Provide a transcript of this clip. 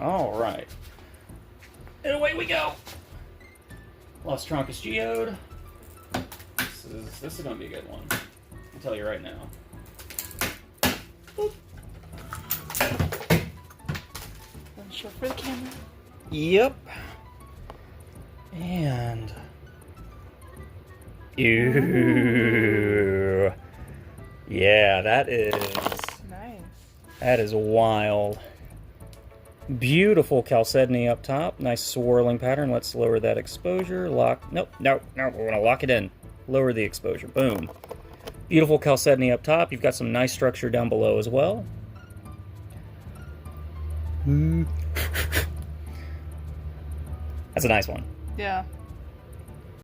All right. And away we go. Las Trancas Geode. This is going to be a good one. I'll tell you right now. Want to show for the camera? Yep. And... Ew. Yeah, that is... Nice. That is wild. Beautiful chalcedony up top. Nice swirling pattern. Let's lower that exposure. Lock. Nope. We're going to lock it in. Lower the exposure. Boom. Beautiful chalcedony up top. You've got some nice structure down below as well. That's a nice one. Yeah.